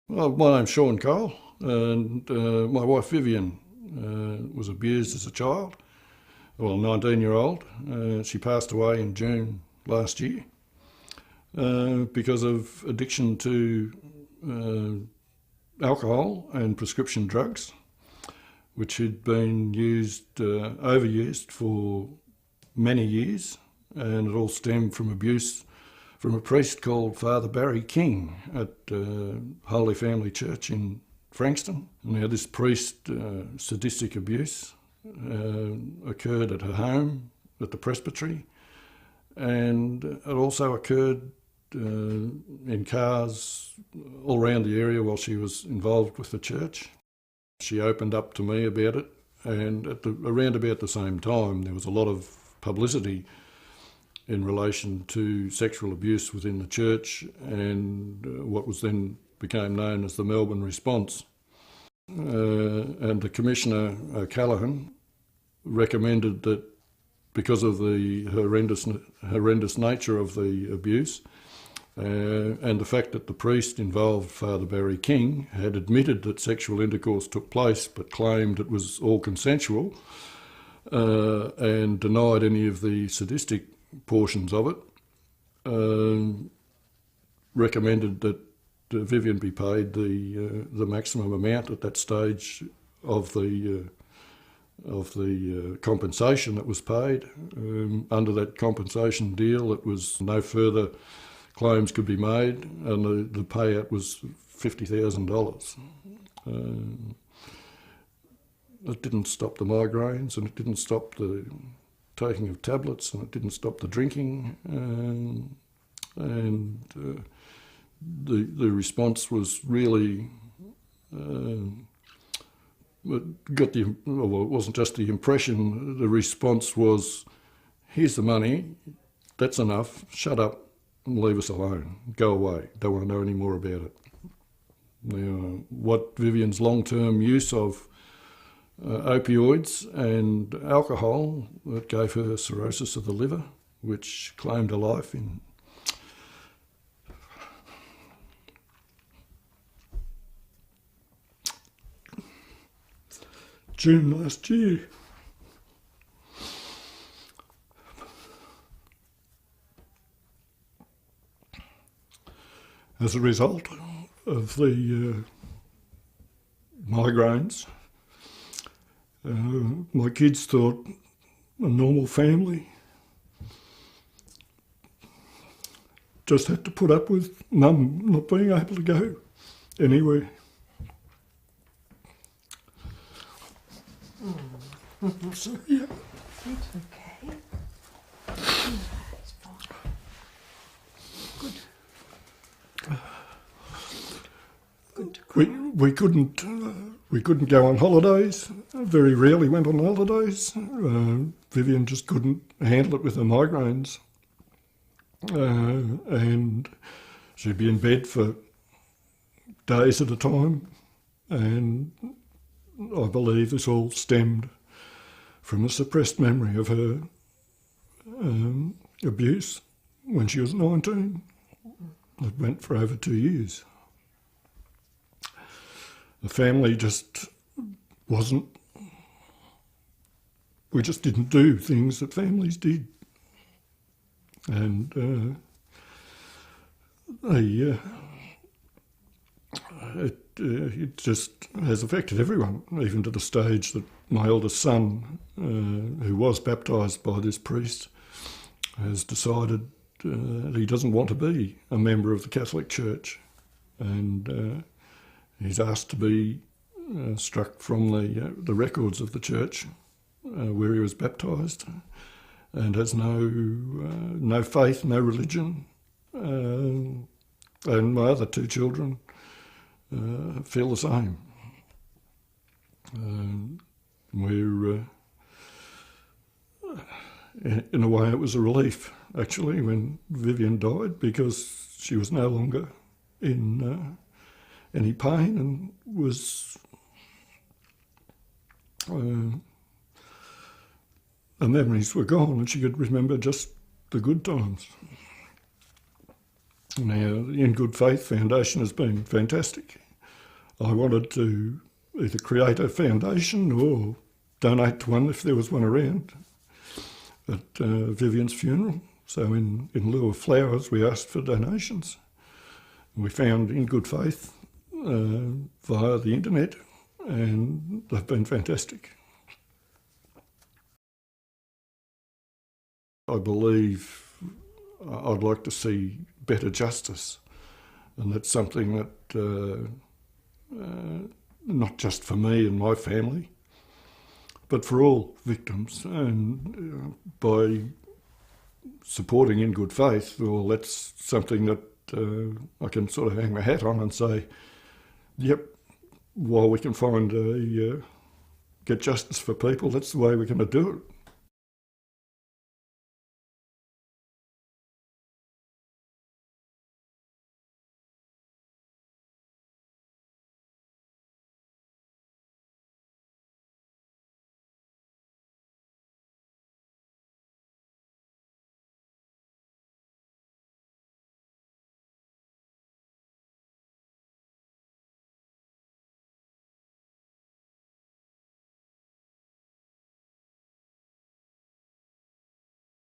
Well, my name's Sean Cole, and my wife Vivienne was abused as a child, well, 19-year-old. She passed away in June last year because of addiction to alcohol and prescription drugs, which had been overused for many years, and it all stemmed from abuse from a priest called Father Barry King at Holy Family Church in Frankston. Now, this priest, sadistic abuse occurred at her home at the Presbytery, and it also occurred in cars all around the area while she was involved with the church. She opened up to me about it, and around about the same time there was a lot of publicity in relation to sexual abuse within the church and what was then became known as the Melbourne Response. And the Commissioner O'Callaghan recommended that because of the horrendous nature of the abuse and the fact that the priest involved, Father Barry King, had admitted that sexual intercourse took place but claimed it was all consensual and denied any of the sadistic portions of it, recommended that Vivienne be paid the maximum amount at that stage of the compensation that was paid. Under that compensation deal, it was no further claims could be made, and the payout was $50,000. It didn't stop the migraines, and it didn't stop the taking of tablets, and it didn't stop the drinking, and the response was really it wasn't just the impression. The response was, "Here's the money, that's enough. Shut up and leave us alone. Go away. Don't want to know any more about it." Now, what Vivienne's long-term use of opioids and alcohol, that gave her cirrhosis of the liver, which claimed her life in June last year. As a result of the migraines, my kids thought a normal family just had to put up with Mum not being able to go anywhere. So, yeah. It's okay. It's fine. Good. Good to cry. We couldn't go on holidays. Very rarely went on holidays. Vivienne just couldn't handle it with her migraines, and she'd be in bed for days at a time. And I believe this all stemmed from a suppressed memory of her abuse when she was 19. It went for over 2 years. The family just wasn't, we just didn't do things that families did. And it just has affected everyone, even to the stage that my eldest son, who was baptised by this priest, has decided he doesn't want to be a member of the Catholic Church, and he's asked to be struck from the records of the church where he was baptised, and has no faith, no religion, and my other two children feel the same. We're in a way, it was a relief actually when Vivienne died, because she was no longer in any pain and was the memories were gone, and she could remember just the good times. Now, the In Good Faith Foundation has been fantastic. I wanted to either create a foundation or donate to one if there was one around at Vivienne's funeral. So in lieu of flowers, we asked for donations. We found in good faith via the internet, and they've been fantastic. I believe I'd like to see better justice, and that's something that not just for me and my family, but for all victims. And by supporting in good faith, well, that's something that I can sort of hang my hat on and say, yep, while we can find get justice for people, that's the way we're going to do it.